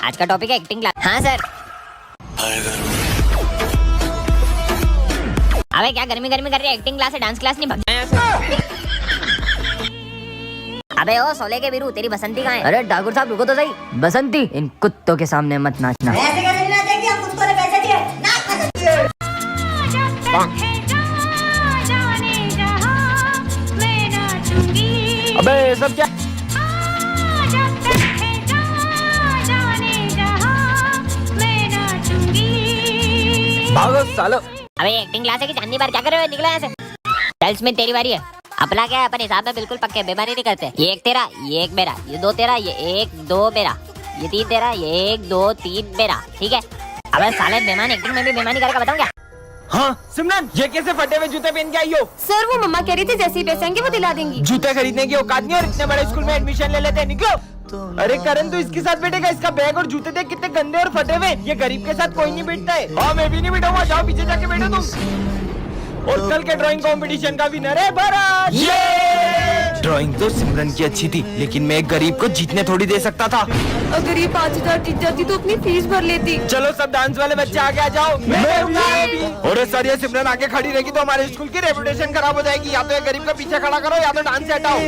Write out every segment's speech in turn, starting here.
आज का टॉपिक है एक्टिंग क्लास। हाँ सर। अबे क्या गर्मी गर्मी कर रही है, एक्टिंग क्लास है, डांस क्लास नहीं, भग जाए यहाँ से। अबे ओ सोले के बीरू, तेरी बसंती कहाँ है? अरे ठाकुर साहब रुको तो सही। बसंती, इन कुत्तों के सामने मत नाचना। ऐसे कैसे नाचेंगे, हम कुत्तों ने पैसे दिए, नाच मत। अबे सब क्या? भागो सालो। अबे एक्टिंग क्लास है कि चांदनी बार, क्या कर रहे हो? निकलो यहाँ से। चल स्मिथ तेरी बारी है। अपना क्या है, अपन हिसाब में बिल्कुल पक्के, बेईमानी नहीं करते। ये एक तेरा, ये एक मेरा, ये दो तेरा, ये एक दो मेरा, ये तीन तेरा, ये एक दो तीन मेरा, ठीक है? अबे साले बेईमान एक्टिंग में भी बेईमानी करेगा, बताऊं क्या? हाँ सिमरन, ये कैसे फटे हुए जूते पहन के आई हो? सर वो मम्मा कह रही थी जैसे ही पैसे आएंगे वो दिला देंगी। जूते खरीदने की औकात नहीं और इतने बड़े स्कूल में एडमिशन ले लेते हैं, निकलो। अरे करण तू इसके साथ बैठेगा, इसका बैग और जूते देख कितने गंदे और फटे हुए। ये गरीब के साथ कोई नहीं बैठता है। हाँ मैं भी नहीं बैठूंगा, जाओ पीछे जाके बैठो तुम। और कल के ड्राइंग कंपटीशन का विनर है भरत। ड्राइंग तो सिमरन की अच्छी थी, लेकिन मैं एक गरीब को जीतने थोड़ी दे सकता था। अगर ये 5000 जीत जाती तो अपनी फीस भर लेती। चलो सब डांस वाले बच्चे आगे आ जाओ। मैं भी। और सर ये सिमरन आगे खड़ी रहेगी तो हमारे स्कूल की रेपुटेशन खराब हो जाएगी। या तो ये गरीब का पीछे खड़ा करो या तो डांस से हटाओ।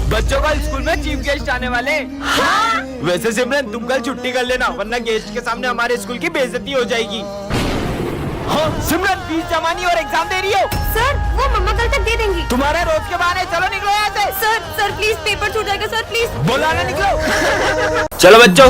बच्चों का स्कूल में चीफ गेस्ट आने वाले। हाँ? वैसे सिमरन तुम कल छुट्टी कर लेना, वरना गेस्ट के सामने हमारे स्कूल की बेइज्जती हो जाएगी। हाँ सिमरन फीस जमा नहीं और एग्जाम दे रही हो? सर वो मम्मा कल तक दे देंगी। तुम्हारे रोज के बहाने, चलो निकलो यहाँ से। सर प्लीज पेपर छूट जाएगा सर, प्लीज। बोला ना निकलो। चलो बच्चों।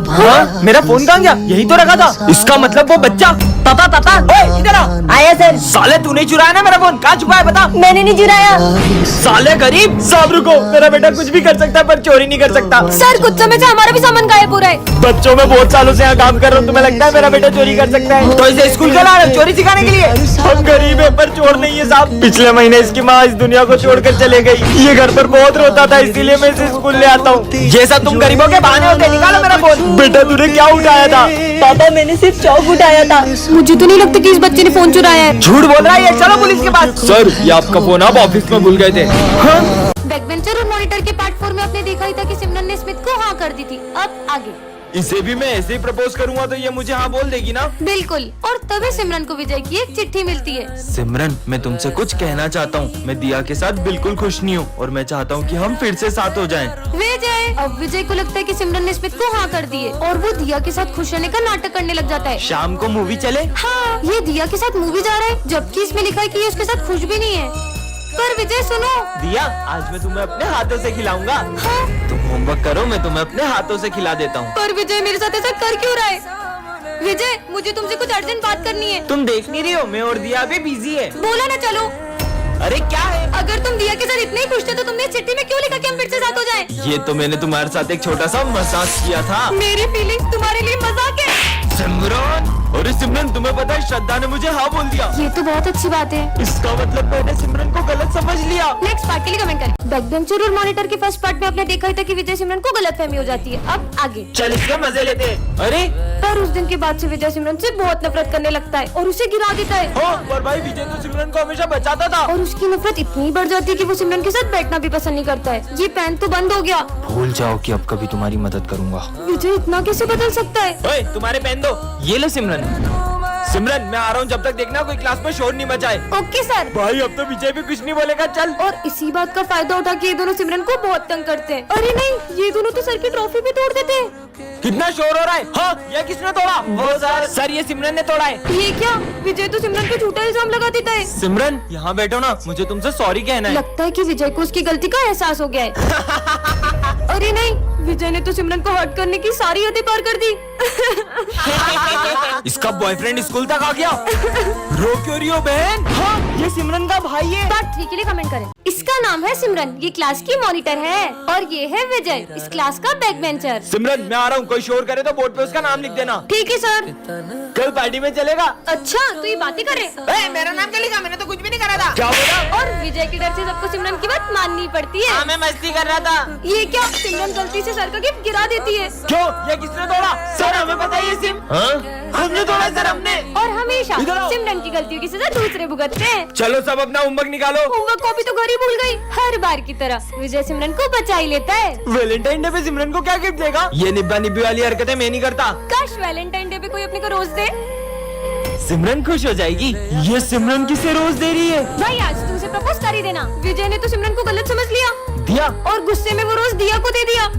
हाँ? मेरा फोन कहाँ गया? यही तो रखा था। इसका मतलब वो बच्चा। पापा पापा ओए इधर आ। आया सर। साले तूने चुराया ना मेरा फोन, कहाँ छुपाया बता। मैंने नहीं चुराया। साले गरीब। साहब रुको, मेरा बेटा कुछ भी कर सकता है पर चोरी नहीं कर सकता। सर कुछ समय से हमारा भी सामान गायब हो रहा है। बच्चों में बहुत सालों से यहाँ काम कर रहा हूँ, तुम्हें लगता है मेरा बेटा चोरी कर सकता है? तो इसे स्कूल का ला रहे हो चोरी सिखाने के लिए? हम गरीब है पर चोर नहीं है साहब। पिछले महीने इसकी माँ इस दुनिया को छोड़कर चले गई। ये घर पर बहुत रोता था, इसीलिए मैं इसे स्कूल ले आता हूँ। ये सब तुम गरीबों के बहाने होते, निकालो मेरा फोन। बेटा तूने क्या उठाया था? पापा मैंने सिर्फ चौक उठाया था। मुझे तो नहीं लगता कि इस बच्चे ने फोन चुराया है। झूठ बोल रहा है ये, चलो पुलिस के पास। सर ये आपका फोन आप ऑफिस में भूल गए थे। हाँ? बैकबेंचर और मॉनिटर के पार्ट 4 में आपने देखा ही था कि सिमरन ने स्मिथ को हाँ कर दी थी। अब आगे इसे भी मैं ऐसे ही प्रपोज करूंगा तो ये मुझे हाँ बोल देगी ना? बिल्कुल। और तभी सिमरन को विजय की एक चिट्ठी मिलती है। सिमरन मैं तुमसे कुछ कहना चाहता हूँ। मैं दिया के साथ बिल्कुल खुश नहीं हूँ और मैं चाहता हूँ कि हम फिर से साथ हो जाएं। विजय। अब विजय को लगता है कि सिमरन ने स्मिथ को हाँ कर दी है और वो दिया के साथ खुश रहने का नाटक करने लग जाता है। शाम को मूवी चले? हाँ ये दिया के साथ मूवी जा रहा है, जबकि इसमें लिखा है कि ये उसके साथ खुश भी नहीं है। पर विजय सुनो। दिया आज मैं तुम्हें अपने हाथों से खिलाऊंगा। हाँ? तुम होमवर्क करो, मैं तुम्हें अपने हाथों से खिला देता हूँ। पर विजय मेरे साथ ऐसा कर क्यों रहा है? विजय मुझे तुमसे कुछ अर्जेंट बात करनी है। तुम देख नहीं रही हो मैं और दिया अभी बिजी है। बोला ना चलो। अरे क्या है? अगर तुम दिया के साथ इतने ही खुश थे तो तुमने इस चिट्ठी में क्यों लिखा कि हम फिर से साथ हो जाएं? ये तो मैंने तुम्हारे साथ एक छोटा सा मजाक किया था। मेरी फीलिंग्स तुम्हारे लिए मजाक है। सिमरन। अरे सिमरन तुम्हें पता है श्रद्धा ने मुझे हाँ बोल दिया। ये तो बहुत अच्छी बात है। इसका मतलब मैंने सिमरन को गलत समझ लिया। नेक्स्ट पार्ट के लिए कमेंट करें। बैकबेंचर और मॉनिटर के फर्स्ट पार्ट में आपने देखा ही था कि विजय सिमरन को गलतफहमी हो जाती है। अब आगे चल इसके मजे लेते हैं। अरे पर उस दिन के बाद से विजय सिमरन से बहुत नफरत करने लगता है और उसे गिरा देता है। हाँ पर भाई विजय तो सिमरन को हमेशा बचाता था। और उसकी नफरत इतनी बढ़ जाती है कि वो सिमरन के साथ बैठना भी पसंद नहीं करता है। ये पेन तो बंद हो गया। भूल जाओ कि अब कभी तुम्हारी मदद करूंगा। विजय इतना कैसे बदल सकता है? ओए तुम्हारे पेन दो। ये लो सिमरन। सिमरन मैं आ रहा हूँ, जब तक देखना कोई क्लास में शोर नहीं मचाए। Okay sir. भाई अब तो विजय भी कुछ नहीं बोलेगा, चल। और इसी बात का फायदा उठा के ये दोनों सिमरन को बहुत तंग करते हैं। अरे नहीं ये दोनों तो सर की ट्रॉफी भी तोड़ देते हैं। कितना शोर हो रहा है? हाँ ये किसने तोड़ा? वो सर ये सिमरन ने तोड़ा है। ये क्या? विजय तो सिमरन पे झूठा इल्जाम लगा देता है। सिमरन यहाँ बैठो ना, मुझे तुमसे सॉरी कहना है। लगता है कि विजय को उसकी गलती का एहसास हो गया है। अरे नहीं विजय ने तो सिमरन को हर्ट करने की सारी हदें पार कर दी। इसका बॉयफ्रेंड स्कूल तक आ गया। रो क्यों रही हो बहन? हाँ ये सिमरन का भाई है। पार्ट 3 के लिए कमेंट करें। इसका नाम है सिमरन, ये क्लास की मॉनिटर है। और ये है विजय, इस क्लास का बैकबेंचर। सिमरन मैं आ रहा हूँ, कोई शोर करे तो बोर्ड पे उसका नाम लिख देना। ठीक है सर। कल पार्टी में चलेगा? अच्छा तो ये बातें कर रहे। मेरा नाम क्या लिखा? मैंने तो कुछ भी नहीं करा था। क्या बोला? और विजय के डर से सबको सिमरन की बात माननी पड़ती है। मैं मस्ती कर रहा था। ये क्या? सिमरन गलती से सर का गिफ्ट गिरा देती है। क्यों? ये किसने तोड़ा? सर हमें पता है ये सिम। हमने तोड़ा सर, हमने। और हमेशा इधर आओ। सिमरन की गलतियों की सजा दूसरे भुगतते हैं। चलो सब अपना होमवर्क निकालो। होमवर्क कॉपी तो घर सॉरी भूल गई। हर बार की तरह विजय सिमरन को बचा ही लेता है। वैलेंटाइन डे पे सिमरन को क्या गिफ्ट देगा? ये निब्बा निब्बी वाली हरकतें मैं नहीं करता। काश वैलेंटाइन डे पे कोई अपने को रोज दे। सिमरन खुश हो जाएगी। ये सिमरन किसे रोज दे रही है? भाई आज तू उसे प्रपोज कर ही देना। विजय ने तो सिमरन को गलत समझ लिया दिया और गुस्से में वो रोज दिया को दे दिया।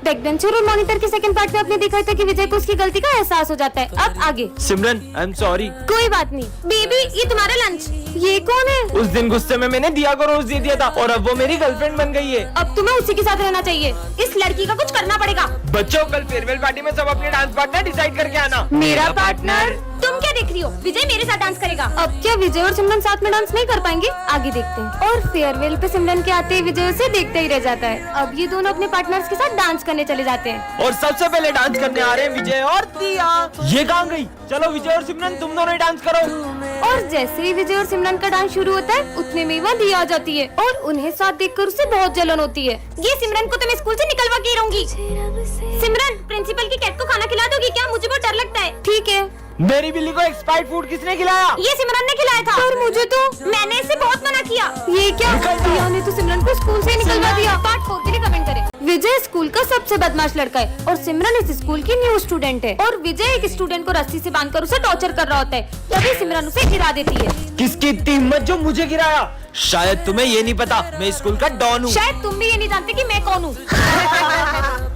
बैकबेंचर और मॉनिटर के सेकंड पार्ट में आपने देखा था कि विजय को उसकी गलती का एहसास हो जाता है। अब आगे। सिमरन आई एम सॉरी। कोई बात नहीं। बेबी ये तुम्हारा लंच। ये कौन है? उस दिन गुस्से में मैंने दिया को रोज दे दिया था और अब वो मेरी गर्लफ्रेंड बन गई है। अब तुम्हें उसी के साथ रहना चाहिए। इस लड़की का कुछ करना पड़ेगा। बच्चों कल फेयरवेल पार्टी में सब अपने डांस पार्टनर डिसाइड करके आना। मेरा पार्टनर? तुम क्या देख रही हो? विजय मेरे साथ डांस करेगा। अब क्या विजय और सिमरन साथ में डांस नहीं कर पाएंगे? आगे देखते हैं। और फेयरवेल पे सिमरन के आते ही विजय उसे देखते ही रह जाता है। अब ये दोनों अपने पार्टनर्स के साथ डांस करने चले जाते हैं। और सबसे पहले डांस करने आ रहे हैं विजय और दिया। ये कहाँ गई? चलो विजय और सिमरन तुम दोनों ही डांस करो। और जैसे ही विजय और सिमरन का डांस शुरू होता है उतने में वह दिया आ जाती है और उन्हें साथ देखकर उसे बहुत जलन होती है। ये सिमरन को तो मैं स्कूल से निकलवा के ही रहूंगी। सिमरन प्रिंसिपल की कैट को खाना खिला दोगी क्या? मुझे बहुत डर लगता है। ठीक है। मेरी बिल्ली को एक्सपायर्ड फूड किसने खिलाया? ये सिमरन ने खिलाया था। और मुझे तो मैंने इसे बहुत मना किया। ये क्या? दिया ने तो सिमरन को स्कूल से निकलवा दिया। पार्ट 4 के लिए कमेंट करें। विजय स्कूल का सबसे बदमाश लड़का है और सिमरन इस स्कूल की न्यू स्टूडेंट है। और विजय एक स्टूडेंट को रस्सी से बांधकर उसे टॉर्चर कर रहा होता है। तभी सिमरन उसे गिरा देती है। किसकी इतनी हिम्मत जो मुझे गिराया? शायद तुम्हें ये नहीं पता मैं स्कूल का डॉन हूँ। शायद तुम भी ये नहीं जानते कि मैं कौन हूँ।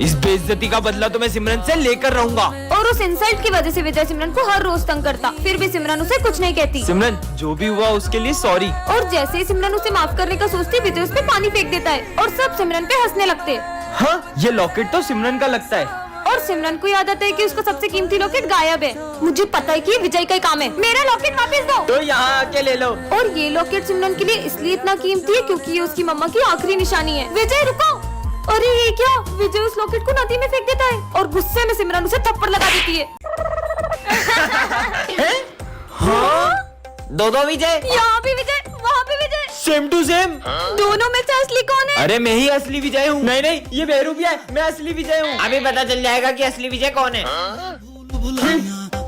इस बेइज्जती का बदला तो मैं सिमरन से लेकर रहूंगा। और उस इंसल्ट की वजह से विजय सिमरन को हर रोज तंग करता। फिर भी सिमरन उसे कुछ नहीं कहती। सिमरन जो भी हुआ उसके लिए सॉरी। और जैसे ही सिमरन उसे माफ करने का सोचती विजय उस पे पानी फेंक देता है और सब सिमरन पे हंसने लगते हैं। हाँ ये लॉकेट तो सिमरन का लगता है। और सिमरन को याद आता है कि उसका सबसे कीमती लॉकेट गायब है। मुझे पता है कि विजय का ही काम है। मेरा लॉकेट वापस दो। तो यहाँ आके ले लो। और ये लॉकेट सिमरन के लिए इसलिए इतना कीमती है क्योंकि ये उसकी मम्मा की आखिरी निशानी है। विजय रुको। अरे ये क्या? विजय उस लॉकेट को नदी में फेंक देता है और गुस्से में सिमरन उसे थप्पड़ लगा देती है। दो विजय। यहाँ भी विजय, वहाँ भी विजय। Same to same. दोनों में से असली कौन है? अरे मैं ही असली विजय हूँ। नहीं ये बेहरूपिया है। मैं असली विजय हूँ। अभी पता चल जाएगा कि असली विजय कौन है।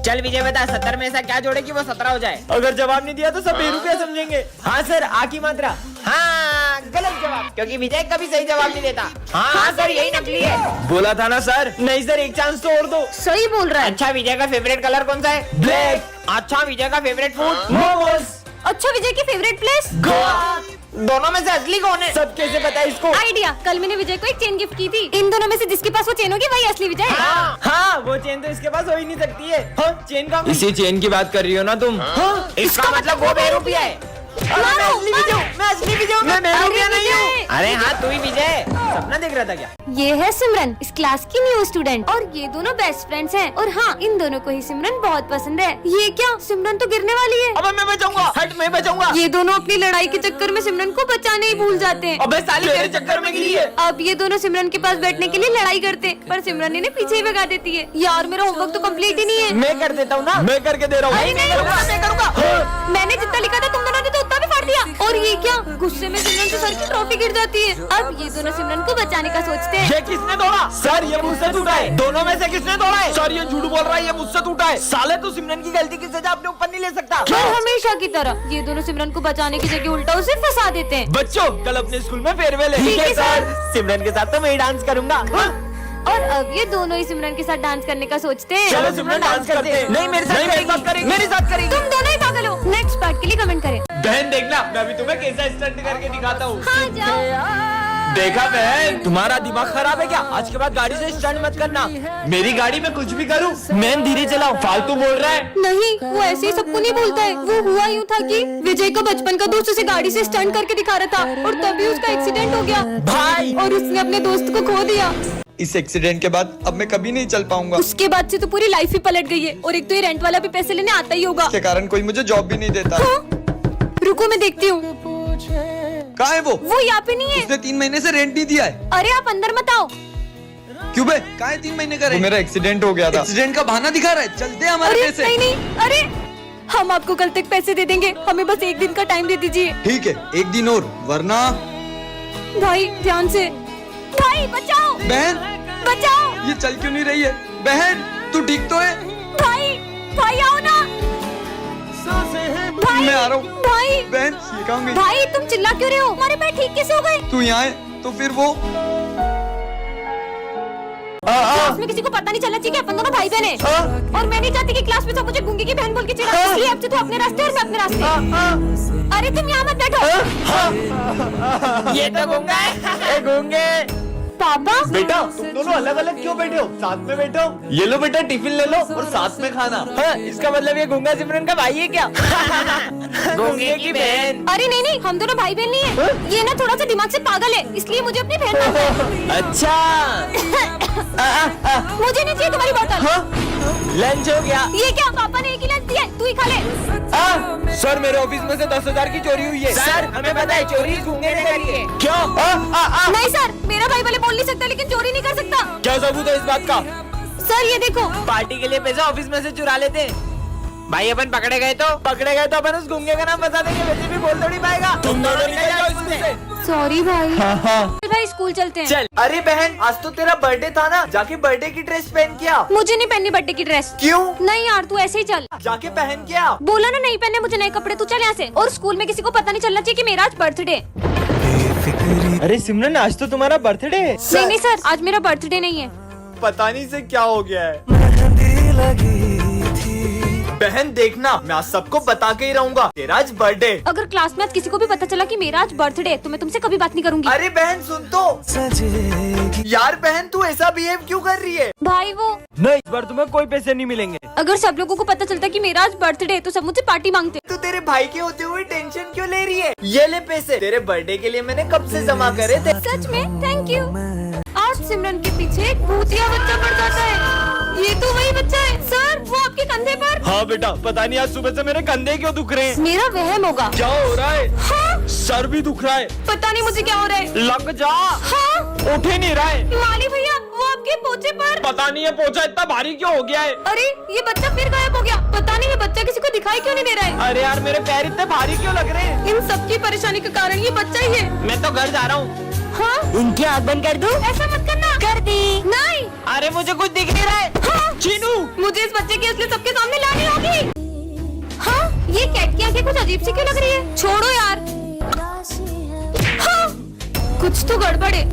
चल विजय बता 70 में ऐसा क्या जोड़े कि वो 17 हो जाए। अगर जवाब नहीं दिया तो सब बेरूपिया समझेंगे। हाँ सर आ की मात्रा। हाँ गलत जवाब क्योंकि विजय कभी सही जवाब नहीं देता। हाँ सर यही नकली है। बोला था ना सर। नहीं सर एक चांस तो और दो। सही बोल रहा है। अच्छा विजय का फेवरेट कलर कौन सा है? ब्लैक। अच्छा विजय का फेवरेट फूड? मोमोज। अच्छा विजय की फेवरेट प्लेस? गोवा। दोनों में से असली कौन है? सब कैसे पता है इसको? आइडिया। कल मैंने विजय को एक चेन गिफ्ट की थी। इन दोनों में से जिसके पास वो चेन होगी वही असली विजय है। हाँ वो चेन तो इसके पास हो ही नहीं सकती है। हाँ, चेन का इसी चेन की बात कर रही हो ना तुम? हाँ, इसका मतलब वो बेरूपिया है। मैं असली विजय हूँ। मैं असली विजय हूँ। मैं बेरूपिया नहीं हूँ। अरे हाँ तू ही विजय। सपना देख रहा था क्या? ये है सिमरन इस क्लास की न्यू स्टूडेंट और ये दोनों बेस्ट फ्रेंड्स हैं। और हाँ इन दोनों को ही सिमरन बहुत पसंद है। ये क्या? सिमरन तो गिरने वाली है। अबे मैं बचाऊंगा। हट मैं बचाऊंगा। ये दोनों अपनी लड़ाई के चक्कर में सिमरन को बचाने ही भूल जाते हैं। अबे साली तेरे चक्कर में गिरी है। अब ये दोनों सिमरन के पास बैठने के लिए लड़ाई करते हैं पर सिमरन इन्हें पीछे ही भगा देती है। यार मेरा होमवर्क तो कंप्लीट ही नहीं है। मैं कर देता हूँ ना। मैं करके दे रहा हूँ। अरे नहीं, मैं करूँगा। मैंने जितना लिखा था तुम दोनों ने तो उतना भी फाड़ दिया। और ये क्या? गुस्से में सिमरन से सर की ट्रॉफी गिर जाती है। अब ये दोनों सिमरन को बचाने का सोचते हैं। ये किसने तोड़ा? सर ये मुझसे टूटा है। दोनों में से किसने तोड़ा है? सर ये झूठ बोल रहा है। ये मुझसे टूटा है। साले तू सिमरन की गलती की सजा अपने ऊपर नहीं ले सकता। और हमेशा की तरह ये दोनों सिमरन को बचाने की जगह उल्टा उसे फंसा देते हैं। बच्चों कल अपने स्कूल में फेयरवेल है। ठीक है, सर। सिमरन के साथ तो मैं ही डांस करूंगा। और अब ये दोनों ही सिमरन के साथ डांस करने का सोचते हैं। चलो सिमरन डांस करते हैं। नहीं मेरे साथ करेंगे। मेरे साथ करेंगे। तुम दोनों ही पागल हो। नेक्स्ट पार्ट के लिए कमेंट करें। बहन देखना मैं भी तुम्हें कैसा स्टंट करके दिखाता हूँ। हाँ जाओ। देखा बहन तुम्हारा दिमाग खराब है क्या? आज के बाद गाड़ी से स्टंट मत करना। मेरी गाड़ी में कुछ भी करूँ मैं धीरे चलाओ। फालतू बोल रहा है। नहीं वो ऐसे ही सबको नहीं बोलता है। वो हुआ यूँ था कि विजय का बचपन का दोस्त उसे गाड़ी से स्टंट करके दिखा रहा था और तभी उसका एक्सीडेंट हो गया भाई और उसने अपने दोस्त को खो दिया। इस एक्सीडेंट के बाद अब मैं कभी नहीं चल पाऊंगा। उसके बाद से तो पूरी लाइफ ही पलट गई है। और एक तो ये रेंट वाला भी पैसे लेने आता ही होगा। इसके कारण कोई मुझे जॉब भी नहीं देता। हाँ? रुको मैं देखती हूँ। कहाँ है वो? वो यहाँ पे नहीं है। उसने 3 महीने से रेंट नहीं दिया है। अरे आप अंदर मत आओ। क्यों बे? कहाँ है 3 महीने का रेंट? मेरा एक्सीडेंट हो गया था। एक्सीडेंट का बहाना दिखा रहा है। चलते हैं हमारे अरे पैसे। नहीं नहीं, अरे हम आपको कल तक पैसे दे देंगे। हमें बस एक दिन का टाइम दे दीजिए। ठीक है 1 दिन और, वरना। भाई ध्यान से। भाई बचाओ, बहन बचाओ। ये चल क्यों नहीं रही है? बहन तू ठीक तो है? भाई भाई आओ ना। भाई मैं आ रहा हूँ। भाई बहन ये कहाँ गई? भाई तुम चिल्ला क्यों रहे हो? हमारे पैर ठीक कैसे हो गए? तू यहाँ है तो फिर वो क्लास में किसी को पता नहीं चलना चाहिए कि अपन दोनों भाई बहन हैं। और मैं नहीं चाहती कि क्लास में सब मुझे गूंगे की बहन बोल के चिढ़ाए। इसलिए अब से तू अपने रास्ते और मैं अपने रास्ते। अरे तुम यहाँ मत बैठो। ये तो गूंगा है। गूंगे पापा बेटा तुम दोनों अलग अलग क्यों बैठे हो? साथ में बैठो। ये लो बेटा टिफिन ले लो और साथ में खाना। हाँ, इसका मतलब ये गूंगा सिमरन का भाई है क्या? गूंगे की बहन। अरे नहीं नहीं, हम दोनों भाई बहन नहीं है। ये ना थोड़ा सा दिमाग से पागल है, इसलिए मुझे अपनी बहन मानता है। अच्छा मुझे नहीं चाहिए तुम्हारी बोतल। लंच हो गया। ये क्या? पापा ने एक ही लंच दिया है, तू ही खा ले। सर मेरे ऑफिस में से 10,000 की चोरी हुई है। सर हमें पता है चोरी गूंगे ने करी है। क्यों? नहीं सर, मेरा भाई भले बोल नहीं सकता लेकिन चोरी नहीं कर सकता। क्या सबूत है इस बात का? सर ये देखो। पार्टी के लिए पैसा ऑफिस में से चुरा लेते हैं। भाई अपन पकड़े गए तो अपन उस गूंगे का नाम बता देंगे। वैसे भी बोल थोड़ी पाएगा। तुम दोनों निकल जाओ स्कूल से। सॉरी भाई। चल भाई स्कूल चलते हैं। चल। अरे बहन आज तो तेरा बर्थडे था ना, जाके बर्थडे की ड्रेस पहन के आ। मुझे नहीं पहननी बर्थडे की ड्रेस। क्यों? नहीं यार तू ऐसे ही चल। जाके पहन के आ। बोला ना नहीं पहने मुझे नए कपड़े, तू चल यहाँ से। और स्कूल में किसी को पता नहीं चलना चाहिए कि मेरा आज बर्थडे। अरे सिमरन आज तो तुम्हारा बर्थडे है। नहीं सर, आज मेरा बर्थडे नहीं है। पता नहीं से क्या हो गया है। बहन देखना मैं आज सबको बता के ही रहूंगा तेरा आज बर्थडे। अगर क्लास में आज किसी को भी पता चला कि मेरा आज बर्थडे है तो मैं तुमसे कभी बात नहीं करूंगी। अरे बहन सुन तो। यार बहन तू ऐसा बिहेव क्यों कर रही है? भाई वो नहीं इस बार तुम्हें कोई पैसे नहीं मिलेंगे। अगर सब लोगों को पता चलता कि मेरा आज बर्थडे है तो सब मुझसे पार्टी मांगते। तू तेरे भाई के होते हुए टेंशन क्यों ले रही है? ये ले पैसे तेरे बर्थडे के लिए मैंने कब से जमा करे थे। सच में थैंक यू। आज सिमरन के पीछे एक भूतिया बच्चा पड़ जाता है। ये तो वही बच्चा है सर, वो आपके कंधे पर। हाँ बेटा पता नहीं आज सुबह से मेरे कंधे क्यों दुख रहे हैं। मेरा वहम होगा। क्या हो रहा है? हाँ? सर भी दुख रहा है। पता नहीं मुझे क्या हो रहा है। लग जा। हाँ? उठ ही नहीं रहा है। माली भैया वो आपके पोचे पर। पता नहीं है पोछा इतना भारी क्यों हो गया है। अरे ये बच्चा फिर गायब हो गया। पता नहीं ये बच्चा किसी को दिखाई क्यों नहीं दे रहा है। अरे यार मेरे पैर इतने भारी क्यों लग रहे हैं? इन सबकी परेशानी का कारण ये बच्चा ही है। मैं तो घर जा रहा हूँ। हाँ? उनकी आँख बंद कर दूं? ऐसा मत करना। कर दी। नहीं। अरे मुझे कुछ दिख नहीं रहा है। हाँ? चीनू मुझे इस बच्चे की असली सबके सामने लानी होगी। हाँ? ये कैट की आंखें कुछ अजीब सी क्यों लग रही है? छोड़ो यार। हाँ? कुछ तो गड़बड़ है।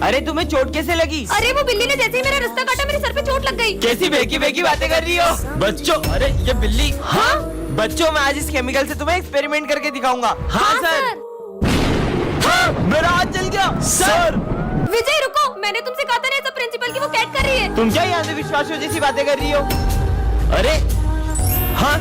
अरे तुम्हें चोट कैसे लगी? अरे वो बिल्ली ने जैसे ही मेरा रास्ता काटा मेरे सर पे चोट लग गई। कैसी बेकी बेकी बातें कर रही हो? बच्चों अरे ये बिल्ली। हाँ? बच्चों मैं आज इस केमिकल से तुम्हें एक्सपेरिमेंट करके दिखाऊंगा। हाँ सर। मेरा हाथ जल गया सर। विजय रुको, मैंने तुमसे कहा था ना सब प्रिंसिपल की वो कैट कर रही है। तुम क्या यहाँ से विश्वास जैसी बातें कर रही हो? अरे हाँ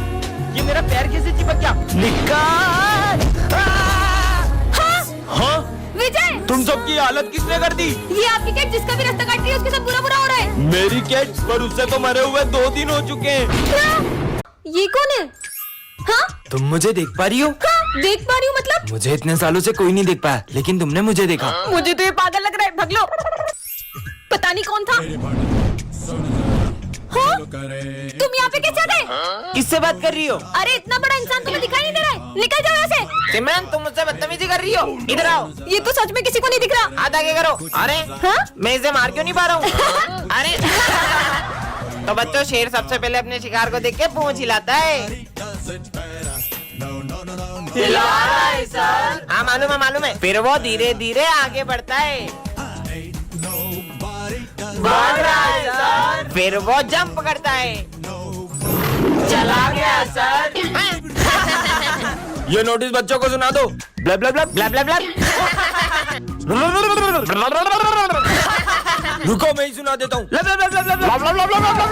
ये मेरा पैर कैसे चिपक गया? निकाल। हाँ? हाँ विजय तुम सबकी हालत किसने कर दी? ये आपकी कैट जिसका भी रास्ता काट रही है उसके साथ बुरा बुरा हो रहा है। मेरी कैट पर उससे तो मरे हुए 2 दिन हो चुके हैं। क्या? ये कौन है? हाँ? तुम मुझे देख पा रही हो? हाँ? देख पा रही हूँ मतलब? मुझे इतने सालों से कोई नहीं देख पाया लेकिन तुमने मुझे देखा। मुझे तो ये पागल लग रहा है, भाग लो। पता नहीं कौन था। हाँ? तुम यहाँ पे कैसे आ गए? किससे बात कर रही हो? अरे इतना बड़ा इंसान तुम्हें दिखाई नहीं दे रहा है, निकल जाओ यहाँ से। सिमरन तुम मुझसे बदतमीजी कर रही हो? इधर आओ। ये तो सच में किसी को नहीं दिख रहा। हाथ आगे करो। अरे हाँ? मैं इसे मार क्यों नहीं पा रहा हूँ? अरे तो बच्चों शेर सबसे पहले अपने शिकार को देख के पूंछ हिलाता है। हाँ मालूम है। फिर वो धीरे धीरे आगे बढ़ता है। भाग रहा है सर। फिर वो जंप करता है। चला गया सर। ये नोटिस बच्चों को सुना दो। Bulb bulb bulb bulb bulb bulb. रुको मैं ही सुना देता हूँ। Bulb bulb bulb bulb bulb.